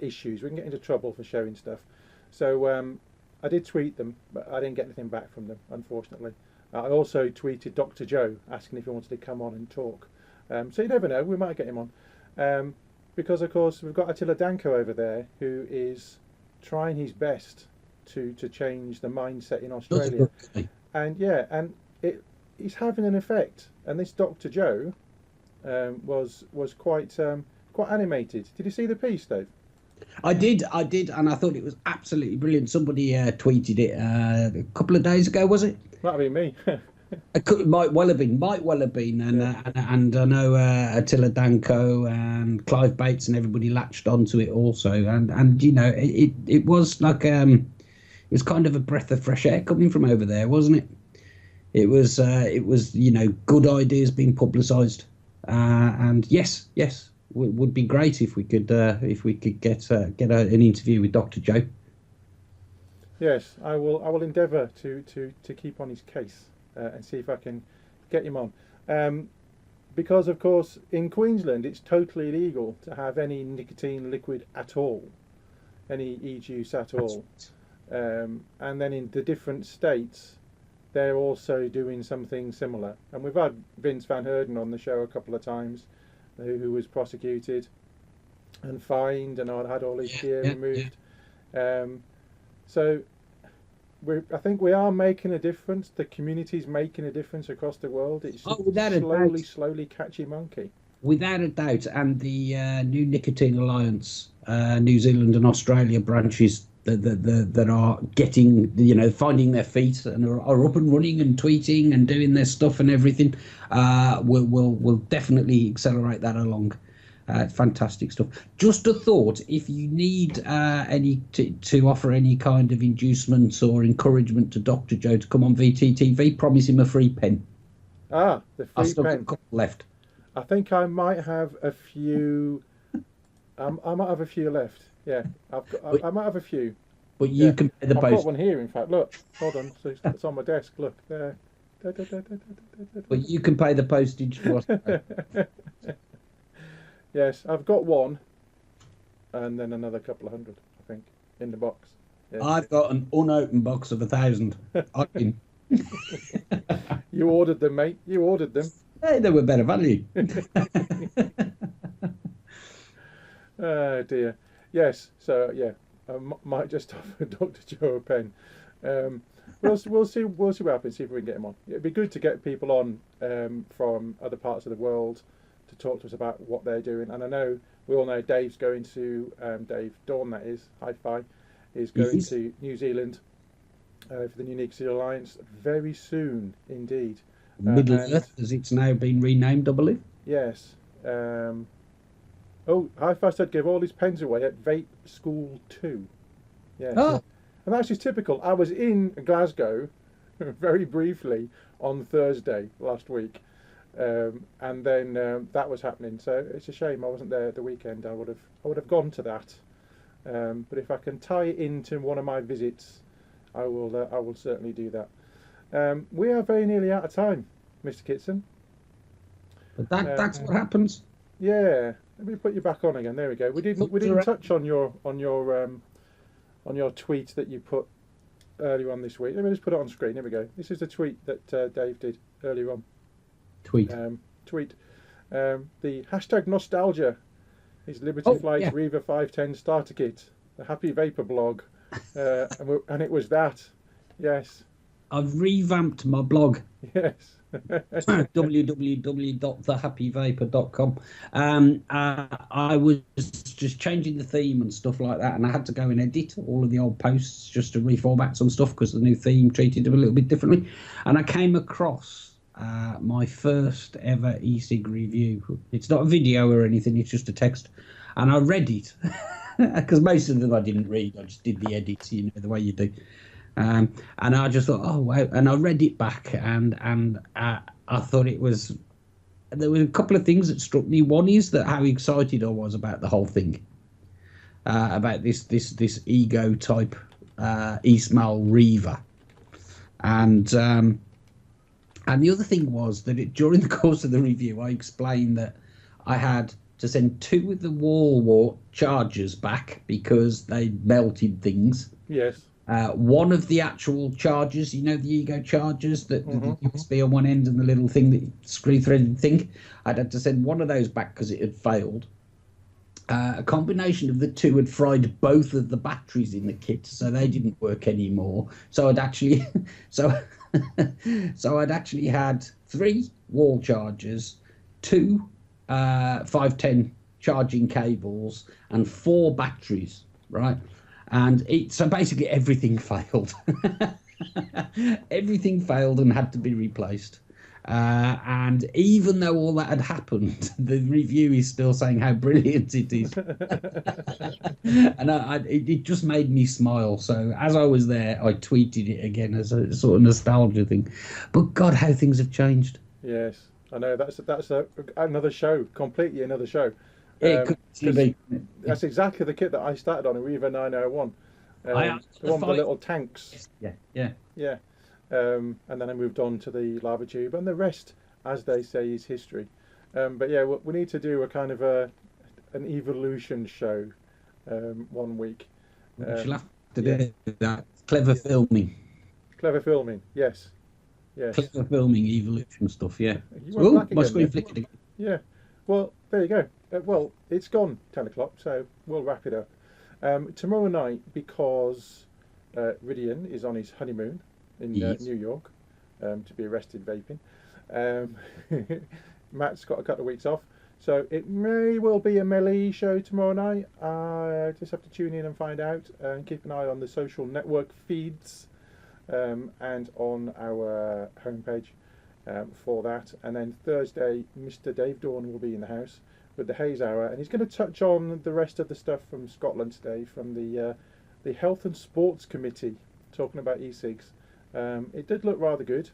issues, we can get into trouble for showing stuff. So I did tweet them, but I didn't get anything back from them, unfortunately. I also tweeted Dr. Joe asking if he wanted to come on and talk. So you never know, we might get him on. Because, of course, we've got Attila Danko over there, who is trying his best to change the mindset in Australia. And he's having an effect. And this Dr. Joe was quite animated. Did you see the piece, Dave? I did, and I thought it was absolutely brilliant. Somebody tweeted it a couple of days ago, was it? Might have been me. It might well have been, and I know Attila Danko and Clive Bates and everybody latched onto it also, and it was like it was kind of a breath of fresh air coming from over there, wasn't it? It was good ideas being publicised, and yes. Would be great if we could get an interview with Dr. Joe. Yes, I will endeavour to keep on his case and see if I can get him on. Because of course in Queensland it's totally illegal to have any nicotine liquid at all, any e-juice at all. And then in the different states they're also doing something similar. And we've had Vince Van Heerden on the show a couple of times, who was prosecuted and fined and had all his gear removed. So I think we are making a difference. The community's making a difference across the world. It's slowly catchy monkey. Without a doubt. And the New Nicotine Alliance, New Zealand and Australia branches that are getting, finding their feet and are up and running and tweeting and doing their stuff and everything, will definitely accelerate that along. Fantastic stuff. Just a thought: if you need to offer any kind of inducement or encouragement to Dr. Joe to come on VTTV, promise him a free pen. The free I've still got pen a couple left. I think I might have a few. I might have a few left. Yeah, I might have a few. But you can pay the I've post. got one here, in fact. Look, hold on. So it's on my desk. Look there. But you can pay the postage to us. Yes, I've got one, and then another couple of hundred, I think, in the box. Yeah. I've got an unopened box of 1,000. You ordered them, mate. You ordered them. Hey, they were better value. Oh dear. Yes. So yeah, I might just offer Dr. Joe a pen. We'll see what happens. See if we can get him on. It'd be good to get people on from other parts of the world to talk to us about what they're doing. And I know we all know Dave's going to Dave Dawn, that is Hi-Fi, is going to New Zealand for the New Nicotine Alliance very soon indeed. Middle Earth, as it's now been renamed, I believe. Yes. Hi-Fi said give all his pens away at Vape School 2. Yes. Oh. And that's just typical. I was in Glasgow very briefly on Thursday last week. And then that was happening, so it's a shame I wasn't there at the weekend. I would have gone to that, But if I can tie it into one of my visits, I will certainly do that. We are very nearly out of time, Mr. Kitson. But that's what happens. Yeah, let me put you back on again. There we go. We didn't touch on your tweet that you put earlier on this week. Let me just put it on screen. Here we go. This is the tweet that Dave did earlier on. Tweet. The hashtag nostalgia is Liberty Flight's Reaver 510 starter kit, the Happy Vaper blog, and it was that. Yes. I've revamped my blog. Yes. www.thehappyvaper.com. I was just changing the theme and stuff like that, and I had to go and edit all of the old posts just to reformat some stuff because the new theme treated them a little bit differently. And I came across my first ever e-cig review. It's not a video or anything, it's just a text. And I read it because most of them I didn't read. I just did the edits, the way you do. And I just thought, oh wow! And I read it back, and I thought there were a couple of things that struck me. One is that how excited I was about the whole thing, about this ego type Ismail Reaver, and the other thing was that during the course of the review, I explained that I had to send 2 of the wall wart chargers back because they melted things. Yes. One of the actual chargers, the Ego chargers, the USB on one end and the little thing, the screw-threaded thing, I'd had to send one of those back because it had failed. A combination of the 2 had fried both of the batteries in the kit, so they didn't work anymore. So I'd actually, I'd actually had 3 wall chargers, 2 510 charging cables, and 4 batteries, right? And so basically everything failed. Everything failed and had to be replaced. And even though all that had happened, the review is still saying how brilliant it is. And it just made me smile. So as I was there, I tweeted it again as a sort of nostalgia thing. But God, how things have changed. Yes, I know. That's another show, completely another show. That's exactly the kit that I started on, a Reaver 901. The one with the little tanks. Yeah. And then I moved on to the lava tube, and the rest, as they say, is history. But yeah, we need to do a kind of an evolution show one week. We'll have to do that. Clever filming. Clever filming, yes. Clever filming, evolution stuff, yeah. My screen flicked again. Yeah. Well, there you go. Well, it's gone 10 o'clock, so we'll wrap it up. Tomorrow night, because Ridian is on his honeymoon in New York to be arrested vaping, Matt's got a couple of weeks off, so it may well be a melee show tomorrow night. I just have to tune in and find out, and keep an eye on the social network feeds and on our homepage for that. And then Thursday, Mr. Dave Dawn will be in the house with the Hayes Hour, and he's going to touch on the rest of the stuff from Scotland today, from the Health and Sports Committee, talking about e-cigs. It did look rather good,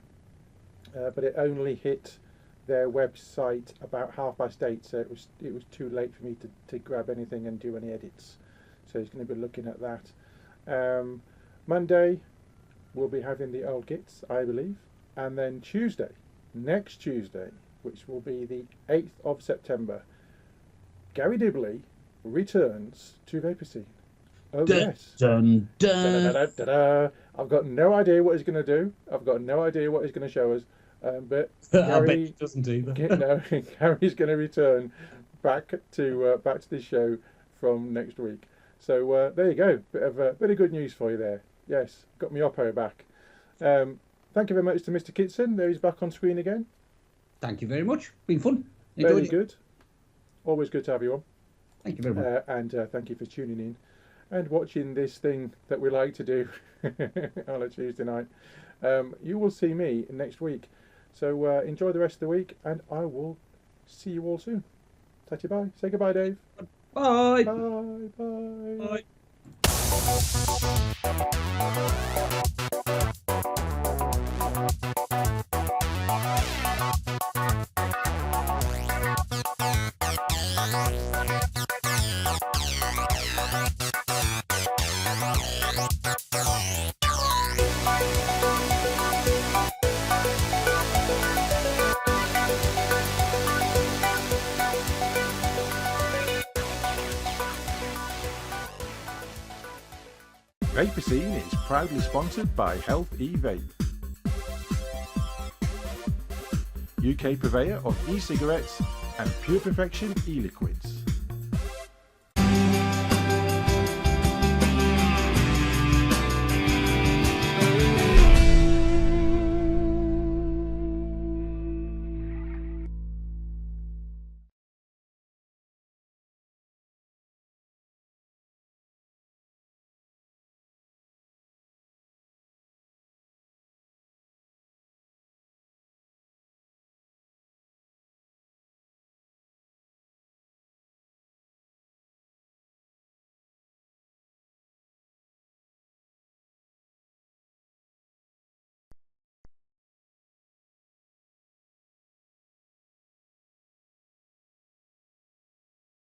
but it only hit their website about 8:30, so it was too late for me to grab anything and do any edits. So he's going to be looking at that. Monday, we'll be having the old gits, I believe, and then next Tuesday, which will be the 8th of September, Gary Dibley returns to Vaper Scene. Oh, yes. Dun, dun. I've got no idea what he's going to do. I've got no idea what he's going to show us. But I bet he doesn't either. Gary's going to return back to this show from next week. So there you go. Bit of good news for you there. Yes, got my Oppo back. Thank you very much to Mr. Kitson. There he's back on screen again. Thank you very much. Been fun. Very good. Always good to have you on. Thank you very much. And thank you for tuning in and watching this thing that we like to do on a Tuesday night. You will see me next week. So enjoy the rest of the week, and I will see you all soon. Touchy bye. Say goodbye, Dave. Bye. Bye. Bye. Bye. Vaper Scene is proudly sponsored by Health E-Vape, UK purveyor of e-cigarettes and Pure Perfection e-liquid.